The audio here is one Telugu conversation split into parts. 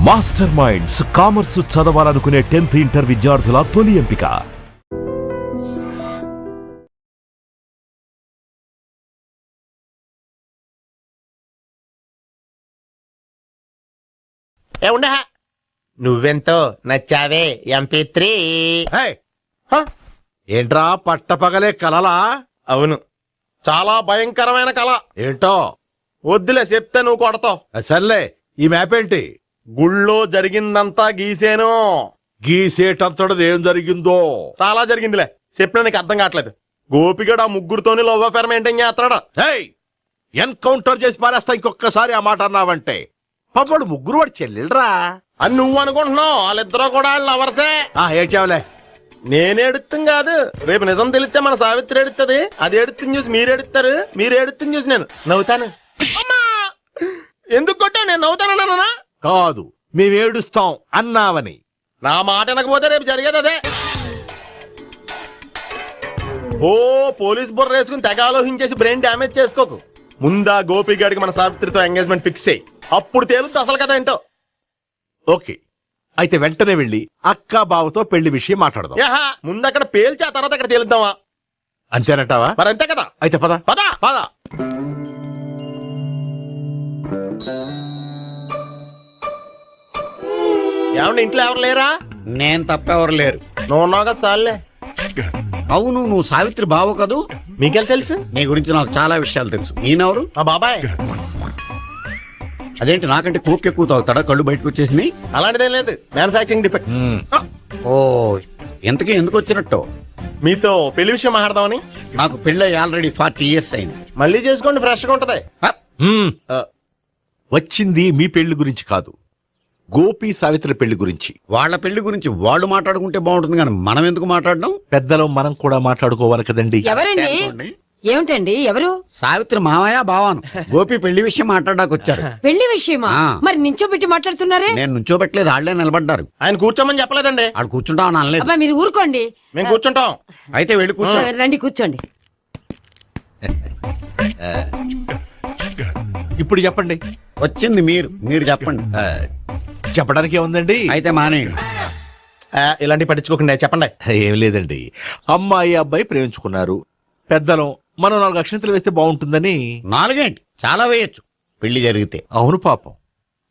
మాస్టర్ మైండ్స్ కామర్స్ చదవాలనుకునే 10th ఇంటర్ విద్యార్థుల తొలి ఎంపిక. నువ్వెంతో నచ్చావే MP3. ఏంట్రా పట్టపగలే కలలా? అవును, చాలా భయంకరమైన కళ. ఏంటో వద్దులే, చెప్తే నువ్వు కొడతావు. సర్లే, ఈ మ్యాప్ ఏంటి? గుళ్ళో జరిగిందంతా గీసేను. గీసేటంతటది ఏం జరిగిందో? చాలా జరిగిందిలే, చెప్పినా నీకు అర్థం కావట్లేదు. గోపిగడు ఆ ముగ్గురుతోని లవ్ అఫేర్ మెయింటైన్ చేస్తాడా? ఎన్కౌంటర్ చేసి పారేస్తా ఇంకొకసారి ఆ మాట అన్నావంటే. పాపడు ముగ్గురు వాడు చెల్లెలరా అని నువ్వు అనుకుంటున్నావు, వాళ్ళిద్దరూ కూడా లవర్సే. ఏడ్చావులే. నేనేడుతుంది కాదు, రేపు నిజం తెలిస్తే మన సావిత్రి ఎడుతుంది. అది ఎడుతుంది చూసి మీరు ఎడుతారు, మీరు ఎడుతుంది చూసి నేను నవ్వుతాను. ఎందుకు కొట్టా? నేను నవ్వుతానన్నా కాదు, మేమేడుస్తాం అన్నావని. నా మాట వినకపోతే రేపు జరిగేది అదే. ఓ పోలీస్ బుర్ర వేసుకుని తెగ ఆలోచించేసి బ్రెయిన్ డ్యామేజ్ చేసుకోకు. ముందా గోపిగాడికి మన సావిత్రితో ఎంగేజ్మెంట్ ఫిక్స్ అయ్యి అప్పుడు తేలుద్ది అసలు కదా ఏంటో. ఓకే, అయితే వెంటనే వెళ్ళి అక్క బావతో పెళ్లి విషయం మాట్లాడదాం. ముందు అక్కడ పేల్చి ఆ తర్వాత అక్కడ తేలుద్దామా? అంతేనంటావా? మరి అంతే కదా. అయితే పద పద పద. ఏమండి, ఇంట్లో ఎవరు లేరా? నేను తప్పెవరు లేరు. నువ్వు ఉన్నావు కదా సార్లే. అవును, నువ్వు సావిత్రి బావ కదూ? మీకెళ్ళి తెలుసు? నీ గురించి నాకు చాలా విషయాలు తెలుసు. ఈయనెవరు? మా బాబాయ్. అదేంటి, నాకంటే కోక్ ఎక్కువ తాగుతాడా? కళ్ళు బయటకు వచ్చేసినాయి. అలాంటిదేం లేదు, మ్యానుఫాక్చరింగ్ డిఫెక్ట్. ఓ, ఎంతకీ ఎందుకు వచ్చినట్టు? మీతో పెళ్లి విషయం మాట్లాడదామని. నాకు పెళ్ళి ఆల్రెడీ 40 years అయింది. మళ్ళీ చేసుకోండి, ఫ్రెష్ గా ఉంటది. వచ్చింది మీ పెళ్లి గురించి కాదు, గోపి సావిత్రి పెళ్లి గురించి. వాళ్ళ పెళ్లి గురించి వాళ్ళు మాట్లాడుకుంటే బాగుంటుంది, కానీ మనం ఎందుకు మాట్లాడడం? పెద్దలో మనం కూడా మాట్లాడుకోవాలి కదండి. ఎవరండి? ఏమిటండి? ఎవరు? సావిత్రి మామయ్య బావాను. గోపి పెళ్లి విషయం మాట్లాడడానికి వచ్చారు. పెళ్లి విషయమా? మరి నించోబెట్టి మాట్లాడుతున్నారే? నేను నుంచోబెట్టలేదు, వాళ్ళే నిలబడ్డారు. ఆయన కూర్చోమని చెప్పలేదండి. వాళ్ళు కూర్చుంటామని అనలేదు. అబ్బా, మీరు ఊరుకోండి. మేము కూర్చుంటాం. అయితే వెళ్ళి కూర్చో. రండి, కూర్చోండి. ఇప్పుడు చెప్పండి. వచ్చింది మీరు చెప్పండి. చెప్పడానికి ఏముందండి? అయితే మానేయండి. ఇలాంటి పట్టించుకోకుండా చెప్పండి. ఏం లేదండి, అమ్మాయి అబ్బాయి ప్రేమించుకున్నారు. పెద్దలం మనం 4 అక్షంతలు వేస్తే బాగుంటుందని. 4 ఏంటి, చాలా వేయచ్చు పెళ్లి జరిగితే. అవును, పాపం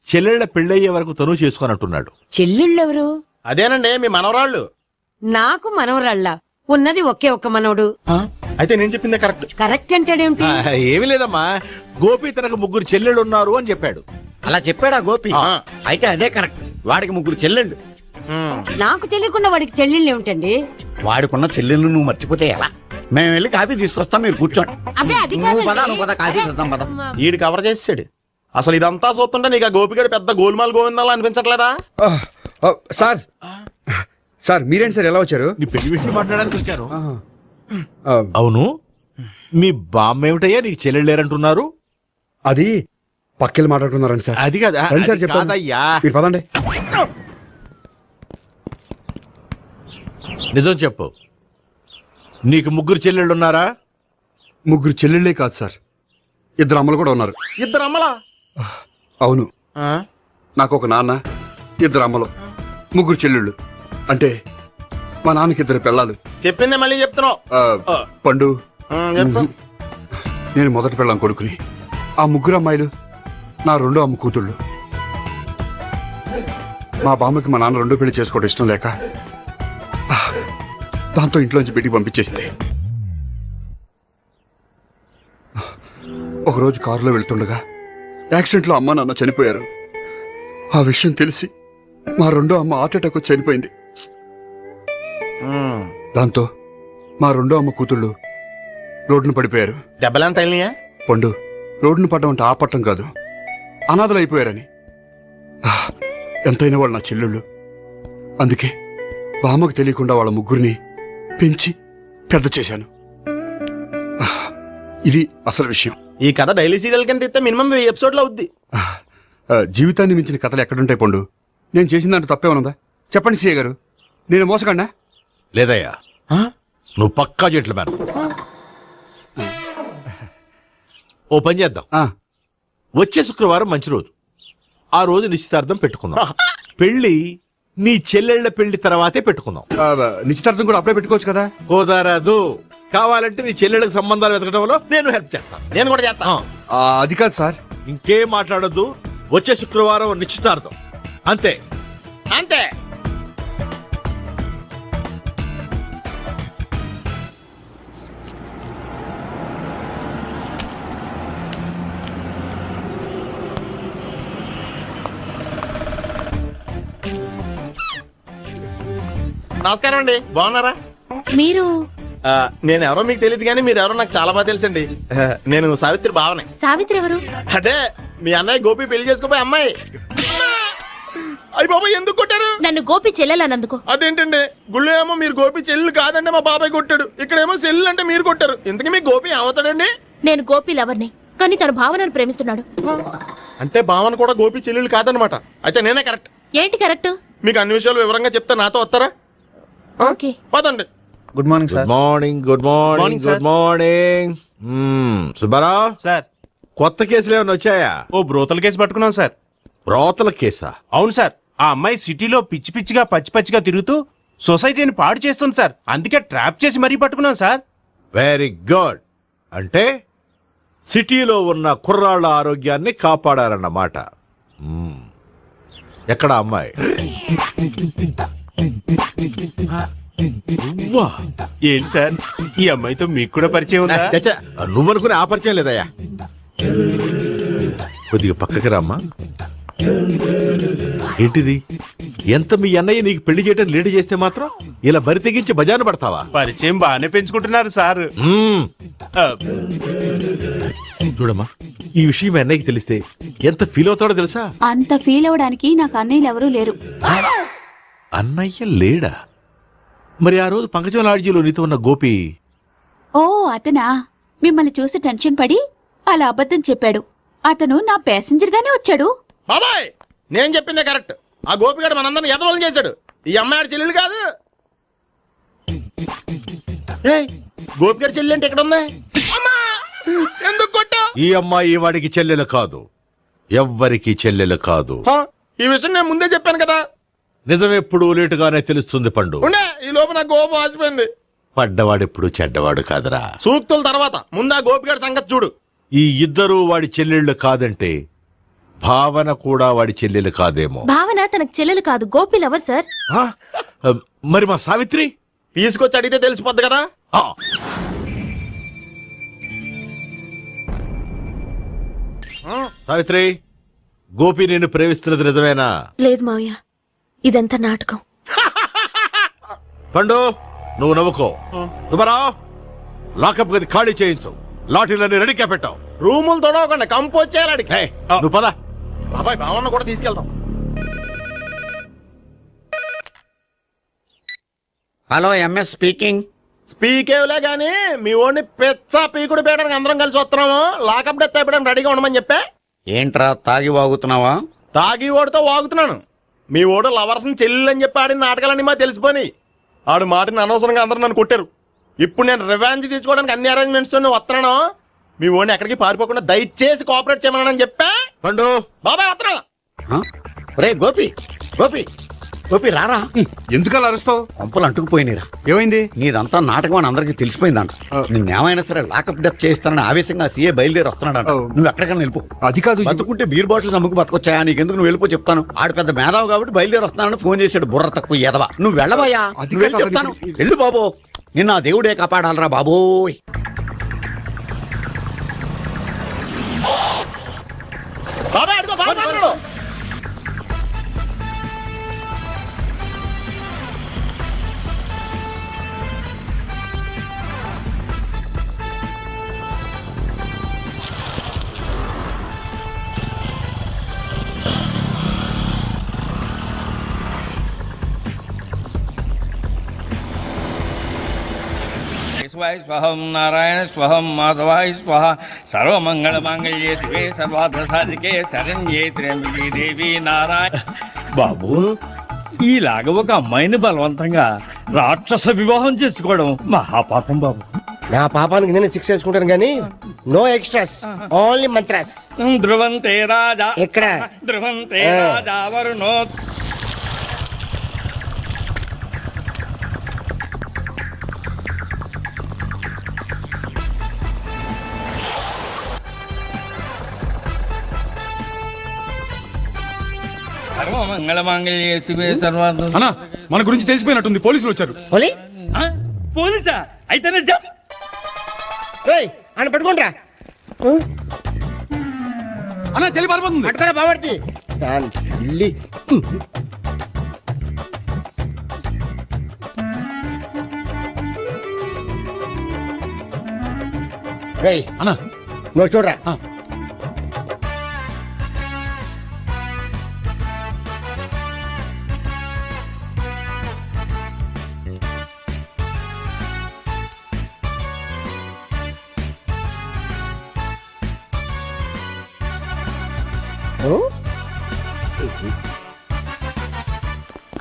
చెల్లెళ్ల పెళ్ళయ్యే వరకు తను చేసుకోనంటున్నాడు. చెల్లెళ్ళెవరు? అదేనండి, మీ మనవరాళ్ళు. నాకు మనవరాళ్ళ ఉన్నది ఒకే ఒక్క మనవడు. అయితే నేను చెప్పిందే కరెక్ట్. కరెక్ట్ అంటాడేమిటి? ఏమీ లేదమ్మా, గోపి తనకు 3 చెల్లెళ్ళు ఉన్నారు అని చెప్పాడు. అలా చెప్పాడా గోపి? అయితే అదే కరెక్ట్. వాడికి 3 చెల్లెళ్ళు. నాకు తెలియకుండా వాడికి చెల్లెళ్ళు ఏమిటండి? వాడికున్న చెల్లెళ్ళు నువ్వు మర్చిపోతే ఎలా? మేము వెళ్ళి కాఫీ తీసుకొస్తాం, మీరు కూర్చోండి. అబ్బే, అది నువ్వు కాదండి. పద, కాఫీ చేద్దాం పద. ఈడు కవర్ చేసాడు. అసలు ఇదంతా చూస్తుంటే నీకు ఆ గోపిగడు పెద్ద గోల్మాల్ గోవిందాలు అనిపించట్లేదా? సార్ సార్ మీరేంటి సార్, ఎలా వచ్చారు? నీ పెళ్లి విషయం మాట్లాడడానికి వచ్చాను. అవును, మీ బామ్మ ఏమిటయ్యా నీకు చెల్లెళ్ళు లేరంటున్నారు? అది పక్కెళ్ళి మాట్లాడుకున్నారండి సార్. అది కదా రండి సార్, చెప్తాను. కాదయ్యా, మీరు పదండి. నిజం చెప్పు, నీకు 3 చెల్లెళ్ళు ఉన్నారా? 3 చెల్లెళ్ళే కాదు సార్, 2 అమ్మలు కూడా ఉన్నారు. 2 అమ్మలా? అవును, నాకు ఒక నాన్న, 2 అమ్మలు, 3 చెల్లెళ్ళు. అంటే మా నాన్నకి 2 పిల్లలు. చెప్పిందే మళ్ళీ చెప్తున్నావు. పండు, చెప్పు. నేను మొదటి పిల్లం కొడుకుని. ఆ 3 అమ్మాయిలు నా 2వ అమ్మ కూతుళ్ళు. మా బామ్మకి మా నాన్న 2వ పెళ్లి చేసుకోవడం ఇష్టం లేక దాంతో ఇంట్లోంచి బిడ్డికి పంపించేసింది. ఒకరోజు కారులో వెళ్తుండగా యాక్సిడెంట్లో అమ్మ నాన్న చనిపోయారు. ఆ విషయం తెలిసి మా 2వ అమ్మ హార్ట్ అటాక్ వచ్చి చనిపోయింది. దాంతో మా 2వ అమ్మ కూతుళ్ళు రోడ్డును పడిపోయారు. దెబ్బలంత తగిలినాయా? పండు, రోడ్డును పడ్డం అంటే ఆపట్టం కాదు, అనాథలు అయిపోయారని. ఎంతైనా వాళ్ళు నా చెల్లెళ్ళు. అందుకే బామ్మకు తెలియకుండా వాళ్ళ 3 పెంచి పెద్ద చేశాను. ఇది అసలు విషయం. ఈ కథ డైలీ సీరియల్ కింద ఇస్తే మినిమం 10 ఎపిసోడ్లు అవుద్ది. జీవితాన్ని మించిన కథలు ఎక్కడుంటాయి పండు? నేను చేసిన దాంట్లో తప్పేమనుందా? చెప్పండి సీఏ గారు, నేను మోసగండా? లేదయ్యా, నువ్వు పక్కా జెంట్లమ్యాన్. ఓ పని చేద్దాం, వచ్చే శుక్రవారం మంచి రోజు, ఆ రోజు నిశ్చితార్థం పెట్టుకుందాం. పెళ్లి నీ చెల్లెళ్ల పెళ్లి తర్వాతే పెట్టుకుందాం. నిశ్చితార్థం కూడా అప్పుడే పెట్టుకోవచ్చు కదా. కుదరదు. కావాలంటే నీ చెల్లెళ్ళకి సంబంధాలు వెతకడంలో నేను హెల్ప్ చేస్తాను. నేను కూడా చేస్తాను. అది కాదు సార్. ఇంకేం మాట్లాడొద్దు. వచ్చే శుక్రవారం నిశ్చితార్థం. అంతే. అంతే. నమస్కారం అండి, బాగున్నారా? మీరు నేను ఎవరో మీకు తెలియదు కానీ మీరు ఎవరో నాకు చాలా బాగా తెలుసండి. నేను సావిత్రి బావనే. సావిత్రి ఎవరు? అదే మీ అన్నయ్య గోపి పెళ్లి చేసుకోపోయి అమ్మాయి. అయ్యి బాబాయ్ ఎందుకు కొట్టారు? నన్ను గోపి చెల్లెలన్నందుకు. అదేంటండి, గుళ్ళు ఏమో మీరు గోపి చెల్లు కాదంటే మా బాబాయ్ కొట్టాడు, ఇక్కడేమో చెల్లు అంటే మీరు కొట్టారు. ఇంతకీ మీ గోపి ఏమవుతాడండి? నేను గోపి లవర్ని, కానీ తన భావనను ప్రేమిస్తున్నాడు. అంటే భావన కూడా గోపి చెల్లెలు కాదనమాట. అయితే నేనే కరెక్ట్. ఏంటి కరెక్ట్? మీకు అన్ని విషయాలు వివరంగా చెప్తే నాతో వస్తారా? ఓకే. పదండి. Good morning sir. Good morning. Good morning. Subbarao sir, కొత్త కేసులు ఏమైనా వచ్చాయా? ఓ బ్రోతల కేసు పట్టుకున్నాం సార్. బ్రోతల కేసా? అవును సార్. ఆ అమ్మాయి సిటీలో పిచ్చి పిచ్చిగా పచ్చి పచ్చిగా తిరుగుతూ సొసైటీని పాడు చేస్తుంది సార్. అందుకే ట్రాప్ చేసి మరీ పట్టుకున్నాం సార్. Very good. అంటే సిటీలో ఉన్న కుర్రాళ్ళ ఆరోగ్యాన్ని కాపాడారన్నమాట. ఎక్కడ అమ్మాయి? ఏంటి సార్, ఈ అమ్మాయితో మీకు కూడా పరిచయం ఉందా? నువ్వనుకునే ఆ పరిచయం లేదయ్యా. కొద్దిగా పక్కకి రామ్మా. ఏంటిది? ఎంత మీ అన్నయ్య నీకు పెళ్లి చేయడం లేట్ చేస్తే మాత్రం ఇలా బరి తెగించి బజారు పడతావా? పరిచయం బాగానే పెంచుకుంటున్నారు సార్. చూడమ్మా, ఈ విషయం మీ అన్నయ్యకి తెలిస్తే ఎంత ఫీల్ అవుతాడో తెలుసా? అంత ఫీల్ అవడానికి నాకు అన్నయ్యలు ఎవరూ లేరు. అన్నయ్య లేడా? మరి ఆ రోజు పంకజం లాడ్జీలో నీతో ఉన్న గోపి? ఓ అతనా? మిమ్మల్ని చూసి టెన్షన్ పడి అలా అబద్ధం చెప్పాడు. అతను నా ప్యాసింజర్ గానే వచ్చాడు. బాబాయ్ నేను చెప్పిందే కరెక్ట్. ఆ గోపిగాడు మనందరిని ఎదవలం చేశాడు. ఈ అమ్మాయి చెల్లెలు కాదు. గోపిగాడి చెల్లి అంటే ఎక్కడ ఉంది? ఎందుకు కొట్టా? ఈ అమ్మాయి వాడికి చెల్లెలు కాదు, ఎవ్వరికి చెల్లెలు కాదు. ఈ విషయం నేను ముందే చెప్పాను కదా. నిజమెప్పుడు లేటుగానే తెలుస్తుంది పండు. ఉండే ఈ లోపు నాకు గోపం ఆసిపోయింది. పడ్డవాడెప్పుడు చెడ్డవాడు కాదురా. సూక్తుల తర్వాత ముందు ఆ గోపిగాడి సంగతి చూడు. ఈ ఇద్దరూ వాడి చెల్లెళ్ళు కాదంటే భావన కూడా వాడి చెల్లెలు కాదేమో. భావన తనకు చెల్లెలు కాదు, గోపి లవర్ సార్. మరి మా సావిత్రి? తీసుకొచ్చి అడిగితే తెలిసిపోద్ది కదా. సావిత్రి, గోపి నేను ప్రేమిస్తున్నది నిజమేనా? లేదు మావయ్య, ఇదంతా నాటకం. పండు నువ్వు నవ్వుకో. సుబ్బారావు, లాకప్ గది ఖాళీ చేయించు. లాఠీలన్నీ రెడీగా పెట్టావు. రూములు తొడవకుండా కంపోజ్ చేయాలి. నువ్వు పద. బాబాయ్ భావన కూడా తీసుకెళ్తాం. Hello, MS speaking. స్పీకేవ్లే గానీ మీ ఓడిని పెచ్చ పీకుడు పేయడానికి అందరం కలిసి వస్తున్నాము. లాకప్ డెత్ అయిపోయడానికి రెడీగా ఉండమని చెప్పే. ఏంట్రా తాగి వాగుతున్నావా? తాగి ఓడితో వాగుతున్నాను. మీ ఓడు లవర్స్ ని చెల్లెని చెప్పి ఆడిన నాటకాలన్నీ మా తెలిసిపోయి ఆడు మాటని అనవసరంగా అందరూ నన్ను కొట్టారు. ఇప్పుడు నేను రివెంజ్ తీసుకోవడానికి అన్ని అరేంజ్మెంట్స్ వస్తున్నాను. మీ ఓడిని ఎక్కడికి పారిపోకుండా దయచేసి కోఆపరేట్ చేయమని చెప్పా. పండు బాబాయ్ వస్తున్నా. రే గోపి, గోపి, గోపి రారా. ఎందుకలా అరుస్తావు? పంపులు అంటుకుపోయినరా. ఏమైంది? నీదంతా నాటకం అని అందరికీ తెలిసిపోయిందంట. నిన్నేమైనా సరే లాకప్ డెత్ చేస్తానని ఆవేశంగా సీఏ బయలుదేరి వస్తున్నాడంట. నువ్వు ఎక్కడికైనా వెళ్ళిపో. అది కాదు. బతుకుంటే బీర్ బాటిల్స్ అమ్ముకు బతకొచ్చాయా? నీకెందుకు? నువ్వు వెళ్ళిపో చెప్తాను. ఆడు పెద్ద మేధావు కాబట్టి బయలుదేరి వస్తున్నానని ఫోన్ చేశాడు. బుర్ర తక్కువ ఎదవా. నువ్వు వెళ్ళవయ్యా. నువ్వు వెళ్ళి చెప్తాను. వెళ్ళు బాబో. నిన్న ఆ దేవుడే కాపాడాలరా బాబోయ్. బాబాయ్ అడుగు, బాబాయ్ అడుగు. శివాయ స్వహం నారాయణ స్వహం మాధవాయ స్వహ సర్వమంగళ మాంగళ్యే శివే సర్వార్థ సాధికే శరణ్యే త్ర్యంబకే దేవి నారాయణ. బాబు, ఈలాగ ఒక అమ్మాయిని బలవంతంగా రాక్షస వివాహం చేసుకోవడం మహాపాపం బాబు. నా పాపానికి నేను శిక్ష వేసుకుంటాను కానీ నో ఎక్స్ట్రాస్, ఓన్లీ మంత్రాస్. ధ్రువంతే రాజా ఎక్కడ? ధ్రువంతే రాజా వరుణో. సర్వమంగళమాంగళ్యే శివే సర్వార్థ. అన్నా మన గురించి తెలిసిపోయినట్టుంది, పోలీసులు వచ్చారు. పోలీసా? అయితేనే జప్. అని పట్టుకుంటా అన్నా చెల్లి పారిపోతుంది. పట్టుకురా బాబర్తి. దాని తల్లి. అన్నా నువ్వు చూడరా.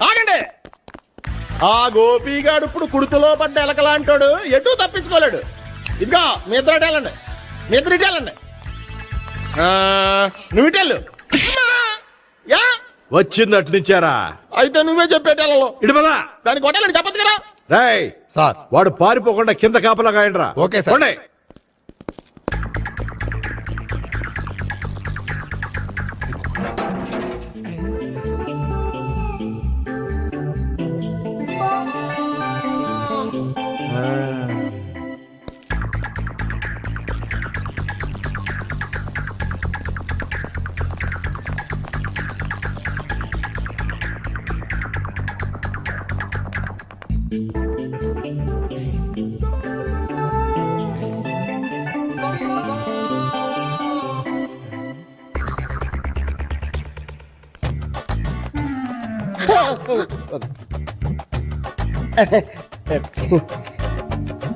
ఆగండి. ఆ గోపిగాడు ఇప్పుడు కుడుతులో పడ్డ ఎలకలాంటాడు, ఎటు తప్పించుకోలేడు. ఇదిగో మీ ఇద్దరు ఇటెళ్ళండి, మీ ఇద్దరు ఇటెళ్ళండి. నువ్వు ఇటెళ్ళు. యా వచ్చిందటు నుంచారా? అయితే నువ్వే చెప్పేటెళ్ళలో ఇటు పదా. దానికి కొట్టాలని చెప్పచ్చు కదా. రేయ్ సార్ వాడు పారిపోకుండా కింద కాపలా కాయండిరా. Okay sir. పోండి.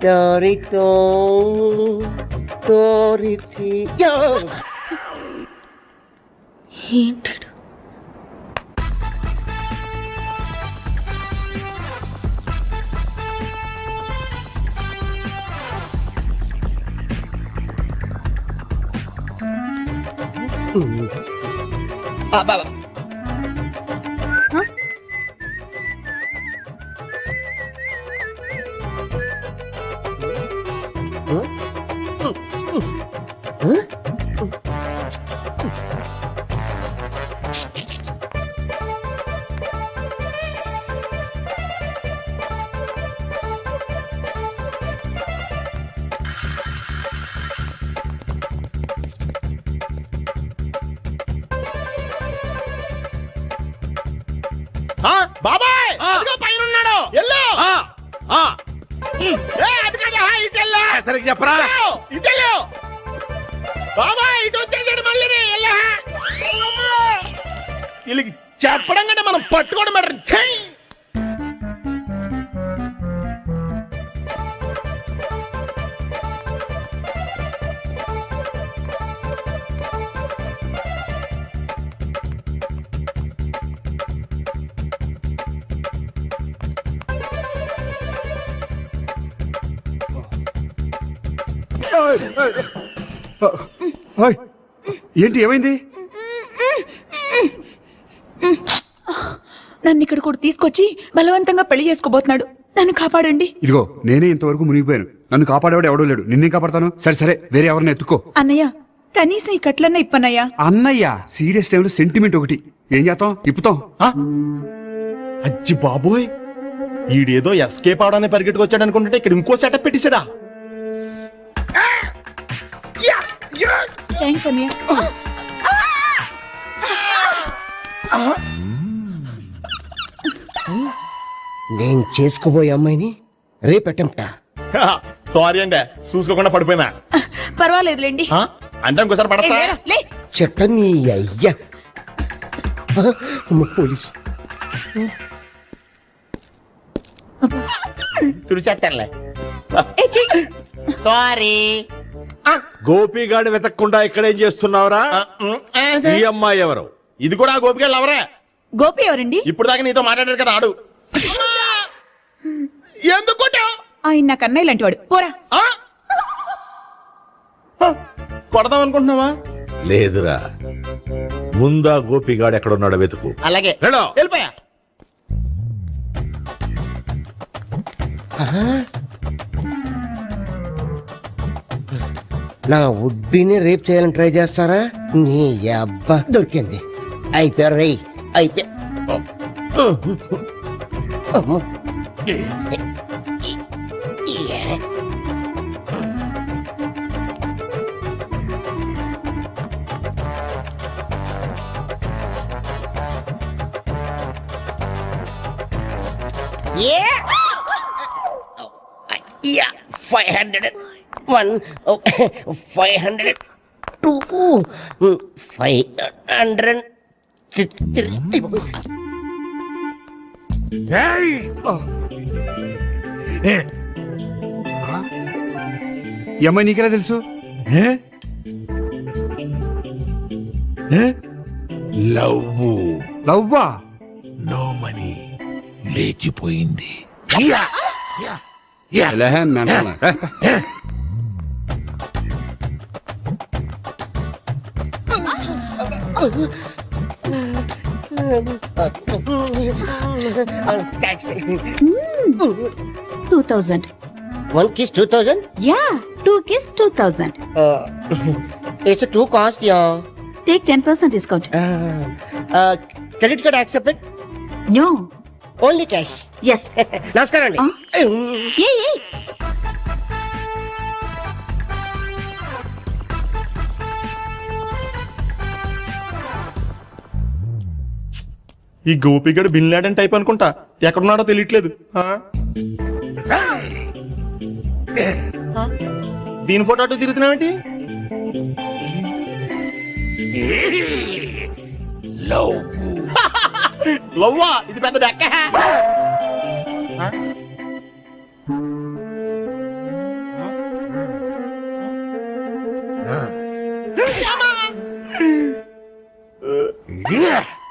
Dorito, Doriti. ఏంటాడు? బాబాయ్ పైన ఉన్నాడు. ఎల్లు. అది కదా ఇటెల్లా. సరిగ్గా చెప్పరా? ఇటెల్లు బాబాయ్. ఇటు వచ్చేసాడు మళ్ళీ. వీళ్ళకి చెప్పడం కంటే మనం పట్టుకోవడం బెటర్. ఏంటి ఏమైంది? నన్ను ఇక్కడ కూడా తీసుకొచ్చి బలవంతంగా పెళ్లి చేసుకోబోతున్నాడు. నన్ను కాపాడండి. ఇదిగో నేనే ఇంతవరకు మునిగిపోయాను. నన్ను కాపాడేవాడు ఎవడో లేడు. నిన్నే కాపాడతాను. సరే సరే వేరే ఎవరిని ఎత్తుకో. అన్నయ్య కనీసం ఈ కట్లన్నా ఇప్పనయ్యా. అన్నయ్య సీరియస్ టైంలో సెంటిమెంట్ ఒకటి. ఏం చేస్తాం? ఇప్పుతాం. అజ్జి బాబోయ్, ఈడేదో ఎస్కేప్ అవడానికి పరిగెట్టుకొచ్చాడు అనుకుంటే ఇక్కడ ఇంకో సెటప్ పెట్టేశాడా? థ్యాంక్స్ అన్నయ్య. నేను చేసుకోబోయే అమ్మాయిని రేపెట్టంటా. సారీ అండి, చూసుకోకుండా పడిపోయినా. పర్వాలేదులేండి. అంటే ఇంకోసారి పడతా. చెట్ట నీ అయ్యా. పోలీసు తుడిచేస్తానులే. సారీ. గోపిగాడిని వెతకకుండా ఇక్కడేం చేస్తున్నావురా? ఈ అమ్మాయి ఎవరు? ఇది కూడా గోపిగాళ్ళు ఎవరే? గోపి ఎవరండి? ఇప్పుడు దాకా నీతో మాట్లాడారు కదా ఆడు. ఎందుకు ఆయన నాకు అన్నయ్య లాంటి వాడు. పోరా. కొడదాం అనుకుంటున్నావా? లేదురా, ముందా గోపిగాడు ఎక్కడున్నాడో వెతుకు. అలాగే వెళ్ళు. వెళ్ళిపోయా. నా ఉడ్బీని రేప్ చేయాలని ట్రై చేస్తారా? నీ అబ్బా దొరికింది. అయిపోయారు రే, అయిపోయా. అమ్మో. Yeah, 501, 502, 503. ఈ అమ్మాయి నీకెలా తెలుసు? లవ్వా? నో మనీ, లేచిపోయింది. Taxi. 2000. 1 kiss 2000? Yeah, 2 kiss 2000. It's a 2 cost, yeah. Take 10% discount. Credit card accepted? No. Only cash. Yes. నమస్కారం అండి. Hey. ఈ గోపిగడు బిన్ లాడెన్ టైప్ అనుకుంటా. ఎక్కడున్నాడో తెలియట్లేదు. దీని ఫోటో అటు తిరుగుతున్నావేంటి? లవ్వా? ఇది పెద్ద డెక్క.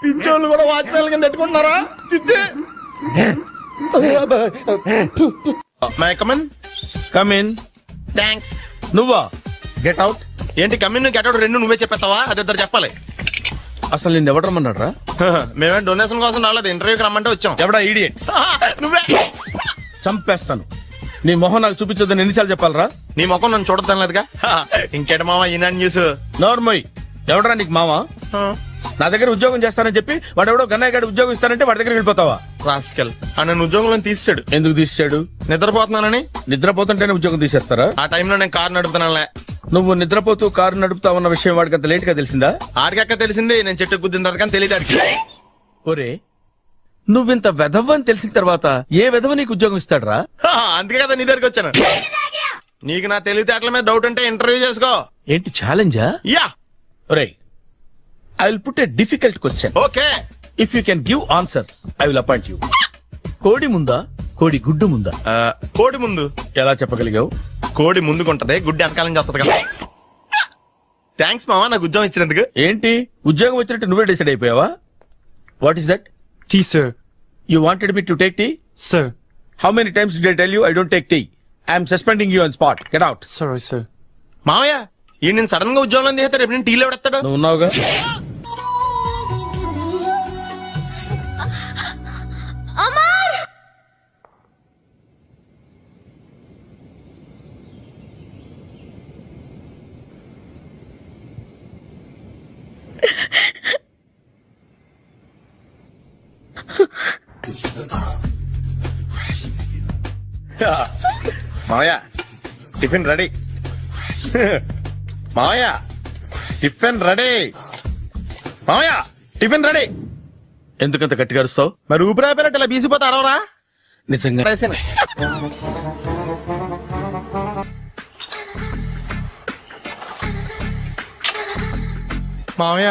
పిచ్చోళ్ళు కూడా వాచ్మెన్ కింద పెట్టుకుంటున్నారా? చిచ్చే. May come in. కమిన్. థ్యాంక్స్. నువ్వా? Get out. ఏంటి కమిన్ గెట్ అవుట్ రెండు నువ్వే చెప్పేస్తావా? అది ఇద్దరు చెప్పాలి. అసలు నేను ఎవరు రమ్మన్నాడ్రా? మేమే డొనేషన్ కోసం రాలేదు, ఇంటర్వ్యూకి రమ్మంటే వచ్చాం. ఎవడా ఈడియట్? నువ్వే. చంపేస్తాను. నీ మొహం నాకు చూపించొద్దని ఎన్నిసార్లు చెప్పాలరా? నీ ముఖం నన్ను చూడద్దాం లేదుగా. ఇంకేట మామ ఈనాడు న్యూస్. నోర్మోయ్, ఎవడరా నీకు మావా? నా దగ్గర ఉద్యోగం చేస్తానని చెప్పి వాడు ఎవడో గన్నయ్య గారి ఉద్యోగం ఇస్తానంటే వాడి దగ్గర వెళ్ళిపోతావా? రాస్కెల్. నన్ను ఉద్యోగంలో తీసాడు. ఎందుకు తీసాడు? నిద్రపోతున్నానని. నిద్రపోతుంటేనే ఉద్యోగం తీసేస్తారా? ఆ టైంలో నేను కారు నడుపుతున్నానులే. నువ్వు నిద్రపోతూ కారు నడుపుతా ఉన్న విషయం వాడికి అంత లేట్ గా తెలిసిందా? ఆడికక్క తెలిసింది, నేను చెట్టు గుద్దిన తర్వాత కానీ తెలియదు ఆడికి. ఒరే, నువ్వింత వెధవ్ అని తెలిసిన తర్వాత ఏ వెధవ నీకు ఉద్యోగం ఇస్తాడరా? అందుకే కదా నీ దగ్గరికి వచ్చాను. నీకు నా తెలివితేటల మీద డౌట్ అంటే ఇంటర్వ్యూ చేసుకో. ఏంటి ఛాలెంజా? యా. ఒరే, I will put a difficult question. Okay. If you can give answer I will appoint you. కోడి ముందా, కోడి గుడ్డు ముందా? కోడి ముందు. ఎలా చెప్పగలిగావు? కోడి ముందుకుంటది, గుడ్డి వెనకాలని చేస్తుంది కదా. థ్యాంక్స్ మావా నాకు ఉద్యోగం ఇచ్చినందుకు. ఏంటి ఉద్యోగం వచ్చినట్టు నువ్వే డిసైడ్ అయిపోయావా? What is that? Tea sir. You wanted me to take tea? Sir. How many times did I tell you I don't take tea? I am suspending you on spot. Get out. Sorry, sir. మావయ్య ఈ నేను సడన్ గా ఉద్యోగంలో తీస్తాడు. రేపు నేను టీలో ఎవడెత్తాడు? నువ్వు ఉన్నావుగా. మావయ్య టిఫిన్ రెడీ. మావయ్య టిఫిన్ రెడీ. మావయ్య టిఫిన్ రెడీ. ఎందుకంత గట్టిగా అరుస్తావు? మరి ఊపిరి అయిపోయినట్టు ఇలా బీసిపోతే అరవరా? నిజంగా మావయ్య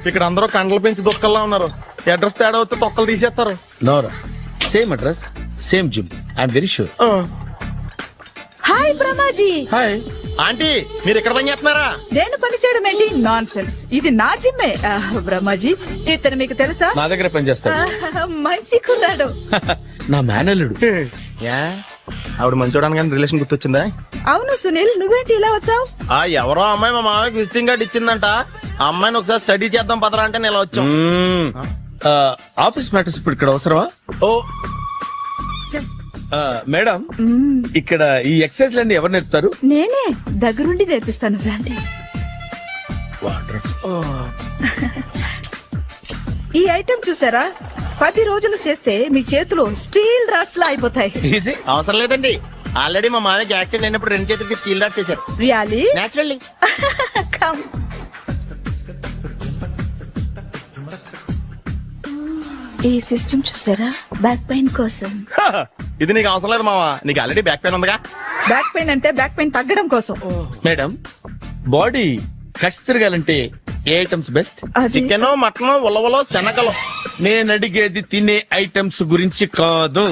ఇక్కడ అందరూ కండలు పెంచి దుక్కల్లా ఉన్నారు. అడ్రస్ తేడా వస్తే తొక్కలు తీసేస్తారు. నోరా, same address same gym. I'm very sure. Hi Brahmaji. Hi aunty, మీరు ఇక్కడ పని చేస్తున్నారా? నేను పని చేయడం ఏంటి? Nonsense. ఇది నా జిమ్మే. బ్రహ్మాజీ ఇతను మీకు తెలుసా? నా దగ్గర పని చేస్తాడు. మంచి కుర్రాడు. నా మేనల్లుడు. ఆవిడ మంచోడానికి కానీ రిలేషన్ గుర్తొచ్చిందా? అవును సునీల్, నువ్వేంటి ఇలా వచ్చావు? ఆ ఎవరో అమ్మాయి మా మామయ్యకి విజిటింగ్ కార్డ్ ఇచ్చిందంట. ఆ అమ్మాయిని ఒకసారి స్టడీ చేద్దాం పదరా అంటే నేను ఇలా వచ్చాం. ఆఫీస్ మ్యాటర్స్ ఇప్పుడు ఇక్కడ అవసరమా? ఓ మేడం, ఇక్కడ ఈ ఎక్సర్సైజ్ లన్నీ ఎవరు నేర్పుతారు? నేనే దగ్గరుండి నేర్పిస్తాను, రండి. ఈ ఐటెం చూసారా? 10 రోజులు చేస్తే మీ చేతులు స్టీల్ రాట్స్ లా అయిపోతాయి. అవసరం లేదండి, ఆల్రెడీ మా మామయ్యకి యాక్సిడెంట్ అయినప్పుడు 2 చేతులకి స్టీల్ డాట్ చేశారు. రియల్లీ? నేచురల్లీ. కమ్. ఈ సిస్టమ్ చూసారా? బ్యాక్ పెయిన్ కోసం. ఇది నీకు అవసరం లేదు మావా, నీకు ఆల్రెడీ బ్యాక్ పెయిన్ ఉందిగా. బ్యాక్ పెయిన్ అంటే బ్యాక్ పెయిన్ తగ్గడం కోసం. మేడం, బాడీ కట్స్ తిరగాలంటే ఏ ఐటమ్స్ బెస్ట్? చికెన్, మటన్, ఉలవలో, శనగలు. నేను అడిగేది తినే ఐటమ్స్ గురించి కాదు,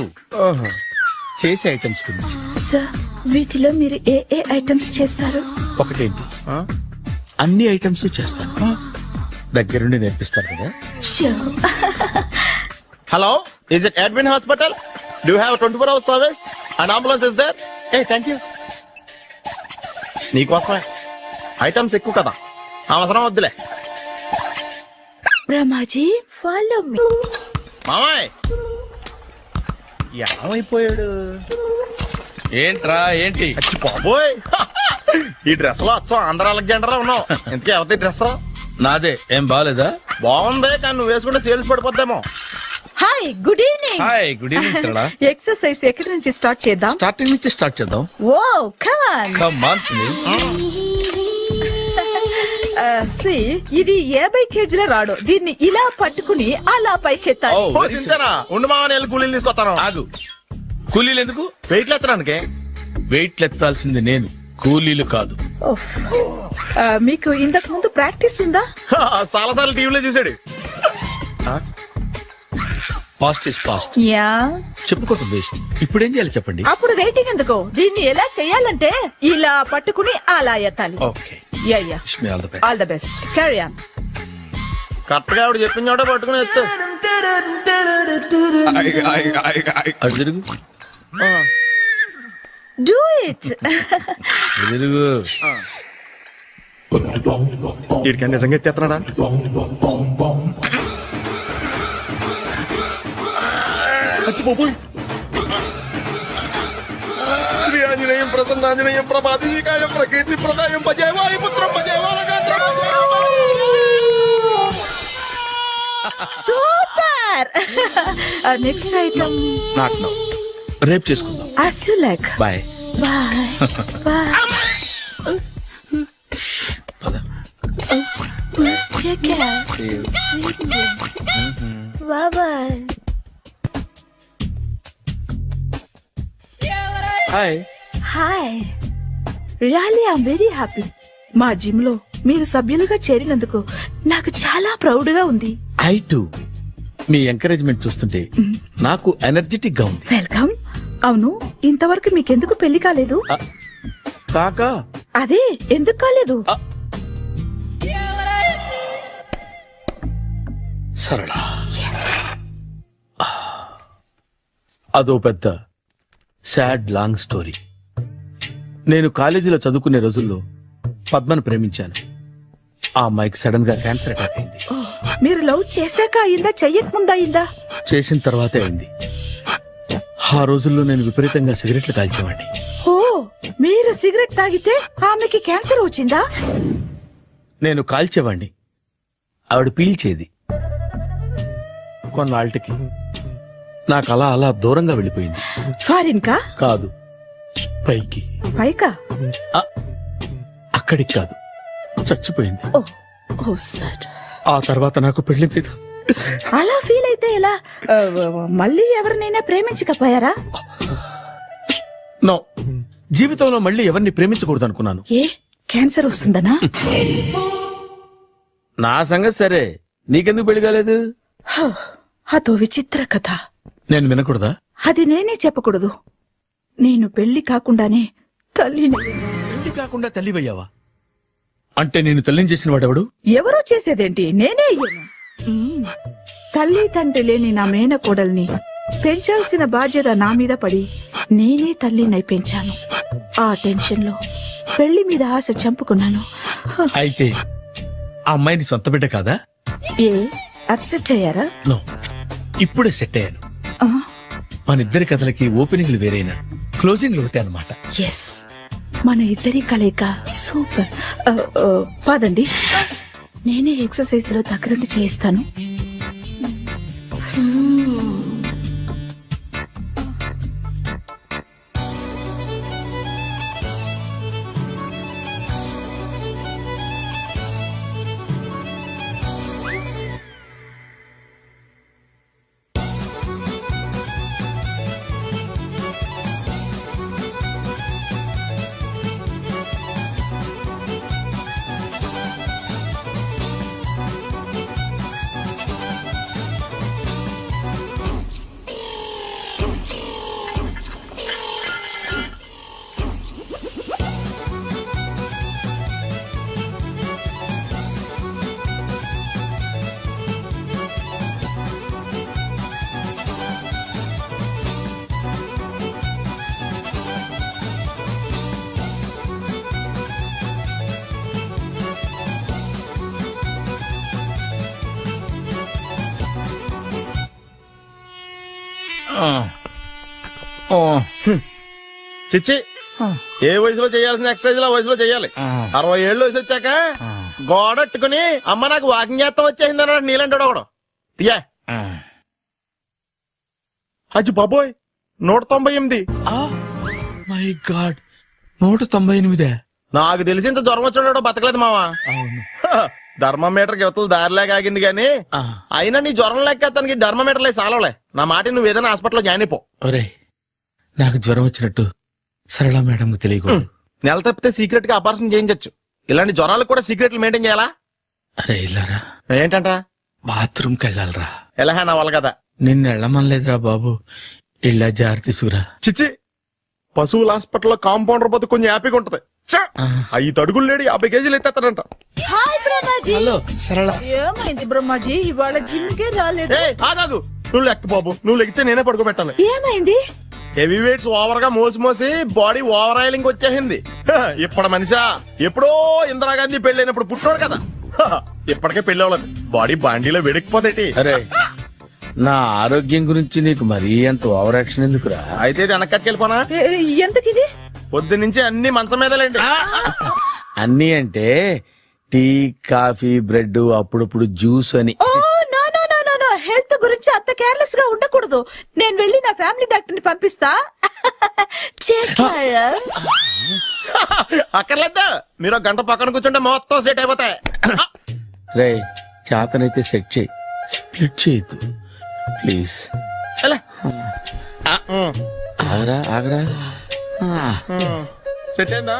చేసే ఐటమ్స్ గురించి. సార్, వీటిలో మీరు ఏ ఏ ఐటమ్స్ చేస్తారు? ఒకటేంటి, అన్ని ఐటమ్స్ చేస్తాను. దగ్గరుండి నేర్పిస్తారు కదా. Hello, is it admin hospital? Do you have 24 hours service and ambulance is there? ఏ థ్యాంక్ యూ. నీకోసమే ఐటమ్స్ ఎక్కువ కదా, అవసరం వద్దులే. Brahmaji, follow me. మామయ్య ఏమైపోయాడు? ఏంట్రా ఏంటి? అచ్చి బాబోయ్, ఈ డ్రెస్ లో అచ్చం ఆంధ్ర అలెగ్జాండర్ ఉన్నావు. ఇంతకీ ఎవరి డ్రెస్? నాదే. ఏం బాగాలేదా? బాగుంది, కానీ నువ్వు వేసుకుంటే సేల్స్ పడిపోద్దేమో. Hi, good evening. Hi, good evening Sarala. Exercise ఎక్కడి నుంచి స్టార్ట్ చేద్దాం? స్టార్టింగ్ నుంచి స్టార్ట్ చేద్దాం. Oh come on. Come on Sunil. ఇది 50 కేజీల రాడు. దీన్ని ఇలా పట్టుకుని అలా పైకెత్తాలి. ఉండు మామ, నేను కూలీలు తీసుకొస్తాను. ఆగు, కూలీలు ఎందుకు? వెయిట్లు ఎత్తడానికి. వెయిట్లు ఎత్తాల్సింది నేను, కూలీలు కాదు. మీకు ఇంతకు ముందు ప్రాక్టీస్ ఉందా? చాలా సార్లు టీవీలో చూసాడు. Past is past. యా, చెప్పుకోవటం వేస్ట్. ఇప్పుడు ఏం చేయాలి చెప్పండి. అప్పుడు వెయిటింగ్ ఎందుకు? దీన్ని ఎలా చేయాలంటే ఇలా పట్టుకుని అలా ఎత్తాలి. Okay, yeah yeah, wish me all the best. All the best. Carry on. Correct గా ఆవిడ చెప్పిన చోట పట్టుకుని ఎత్తు. అటు తిరుగు, డూ ఇట్. అటు తిరుగు. వీడికి నిజంగా ఎత్తేస్తున్నాడా? శ్రీ ఆంజనేయం ప్రసన్నాంజనేయం ప్రభాదికాయం ప్రకీర్తి ప్రదాయం భజేవాయ పుత్రం super. Next item not now, రేపు చేసుకుందాం. as you like. Bye Bye. Bye. Take care. Sweet dreams. Bye bye. Hi. Hi. Really, I'm very happy. మా జిమ్ లో మీరు సభ్యులుగా చేరినందుకు నాకు చాలా ప్రౌడ్ గా ఉంది. I to. మీ ఎంకరేజ్మెంట్ చూస్తుంటే నాకు ఎనర్జెటిక్ గా ఉంది. వెల్కమ్. అవును, ఇంతవరకు మీకెందుకు పెళ్లి కాలేదు? కాకా, అదే ఎందుకు కాలేదు? సరళ, అదో పెద్ద సాడ్ లాంగ్ స్టోరీ. నేను కాలేజీలో చదువుకునే రోజుల్లో పద్మను ప్రేమించాను. ఆ అమ్మాయికి సడన్ గా క్యాన్సర్ అటాక్ అయింది. మీరు లవ్ చేశాక అయిందా, చెయ్యక ముందా అయిందా? చేసిన తర్వాతే అయింది. ఆ రోజుల్లో నేను విపరీతంగా సిగరెట్లు కాల్చేవాడిని. ఓ, మీరు సిగరెట్ తాగితే ఆమెకి క్యాన్సర్ వచ్చిందా? నేను కాల్చేవాడిని, ఆవిడ పీల్చేది. కొన్నాళ్ళకి నాకు అలా అలా దూరంగా వెళ్ళిపోయింది. ఫారిన్ కా? కాదు, పైకి. పైకా? అక్కడికి కాదు, చచ్చిపోయింది. ఓ సార్. ఆ తర్వాత నాకు పెళ్లి మీద. అలా ఫీల్ అయితే ఎలా? మళ్ళీ ఎవరినైనా ప్రేమించకపోయారా? నో, జీవితంలో మళ్ళీ ఎవరిని ప్రేమించకూడదు అనుకున్నాను. ఏ, క్యాన్సర్ వస్తుందనా? నా సంగతి సరే, నీకెందుకు పెళ్లి కాలేదు? అదో విచిత్ర కథ. నేను వినకూడదా? అది నేనే చెప్పకూడదు. నేను పెళ్లి కాకుండానే తల్లిని. పెళ్లి కాకుండా తల్లివయ్యావా? అంటే నేను తల్లిని చేసిన వాడెవడు? ఎవరో చేసేదేంటి, నేనే అయ్యాను. తల్లి తండ్రి లేని నా మేనకోడల్ని పెంచాల్సిన బాధ్యత నా మీద పడి నేనే తల్లినై పెంచాను. ఆ టెన్షన్ లో పెళ్లి మీద ఆశ చంపుకున్నాను. అయితే ఆ అమ్మాయిని సొంత బిడ్డ కాదా? ఏ అప్సెట్ అయ్యారా? నో, ఇప్పుడే సెట్ అయ్యాను. ఆ, మన ఇద్దరి కథలకి ఓపెనింగ్లు వేరైనా క్లోజింగ్లు ఒకటే అన్నమాట. ఎస్, మన ఇద్దరి కలయిక సూపర్. పదండి, నేనే ఎక్సర్సైజ్ లో దగ్గరుండి చేయిస్తాను. చిచ్చి, ఏ వయసులో చేయాల్సిన ఎక్సర్సైజ్ ఆ వయసులో చేయాలి. 60 ఏళ్ళు వయసు వచ్చాక గోడట్టుకుని అమ్మ నాకు వాకింగ్ చేస్తాం వచ్చేసింది అన్నాడు నీలంటాడు ఒకడు. యా అచ్చి బాబోయ్, 198. My God, 198. నాకు తెలిసి ఇంత జ్వరం వచ్చాడో బతకలేదు మావా. ధర్మమీటర్ యువతలు దారిలాగా ఆగింది గానీ అయినా నీ జ్వరం లెక్క తనకి ధర్మమీటర్లే సాలవలే. నా మాట నువ్వు ఏదైనా హాస్పిటల్లో జాయిన్ అయిపో. ఒరే, నాకు జ్వరం వచ్చినట్టు సరళ మేడం తెలియకూడదు. నెల తప్పితే సీక్రెట్ గా ఆపరేషన్ చేయించచ్చు. ఇలాంటి జ్వరాలకు కూడా సీక్రెట్లు మెయింటైన్ చేయాలా? అరే ఇల్లారా, ఏంటంట? బాత్రూమ్కి వెళ్ళాలరా. ఎలా నా వాళ్ళ కదా. నిన్ను వెళ్ళమనలేదురా బాబు, ఇళ్ళ జారి తీసుకురా. చిచ్చి, పశువుల హాస్పిటల్లో కాంపౌండర్ పోతే కొంచెం హ్యాపీగా ఉంటది. 5 అడుగులు లేడి 50 కేజీలు ఎత్తేస్తాడంట. హాయ్ బ్రహ్మాజీ. హలో సరళ. ఏమైంది బ్రహ్మాజీ, ఇవాళ జిమ్ కే రాలేదు? ఆగాగు, నువ్వు లెక్క బాబు. నువ్వు లెక్కితే నేనే పడుకోబెట్టాలి. ఏమైంది? హెవీ వెయిట్స్ ఓవర్ గా మోసి బాడీ ఓవర్ ఆయిలింగ్ వచ్చేసింది. ఇప్పుడు మనిషా ఎప్పుడో ఇందిరాగాంధీ పెళ్ళైనప్పుడు పుట్టినోడు కదా. ఇప్పటికే పెళ్లి అవ్వలేదు, బాడీ బాండీలో వెడికిపోతేటి. అరే, నా ఆరోగ్యం గురించి నీకు మరీ అంత ఓవర్ యాక్షన్ ఎందుకురా? అయితే ఇది వెనక్కట్టుకెళ్ళిపోనా? ఎందుకు ఇది? పొద్దు నుంచి అన్ని మంచం మీదలేండి. అన్ని అంటే టీ, కాఫీ, బ్రెడ్, అప్పుడప్పుడు జ్యూస్ అని. Oh no no no no no, health గురించి అంత కేర్లెస్ గా ఉండకూడదు. నేను వెళ్ళి నా ఫ్యామిలీ డాక్టర్ ని పంపిస్తా. అక్కర్లేద్దా, మీరు 1 గంట పక్కన కూర్చుంటే మొత్తం సెట్ అయిపోతాయి. రే, చేతనైతే సెట్ చేయి, స్ప్లిట్ చేయొద్దు ప్లీజ్. ఆగరా ఆగరా. సెట్ అయిందా?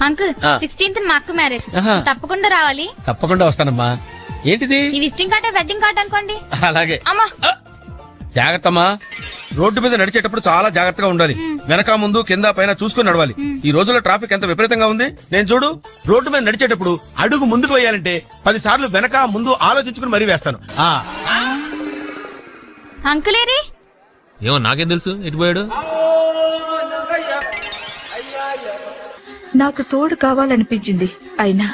అంకుల్ 16th మా అక్క మ్యారేజ్, తప్పకుండా రావాలి. తప్పకుండా వస్తానమ్మా. ఏంటిది? ఈ విజిటింగ్ కార్డ్ వెడ్డింగ్ కార్డ్ అనుకోండి. అలాగే. అమ్మా జాగ్రత్తమ్మా, రోడ్డు మీద నడిచేటప్పుడు చాలా జాగ్రత్తగా ఉండాలి. వెనక ముందు కింద పైన చూసుకుని నడవాలి. ఈ రోజుల్లో ట్రాఫిక్ ఎంత విపరీతంగా ఉంది. నేను చూడు, రోడ్డు మీద నడిచేటప్పుడు అడుగు ముందుకు వేయాలంటే 10 సార్లు వెనక ముందు ఆలోచించుకుని మరీ వేస్తాను. అంకుల్ ఏరి? ఏమో నాకేం తెలుసు ఎటు పోయాడు. నాకు తోడు కావాలనిపించింది, అయినా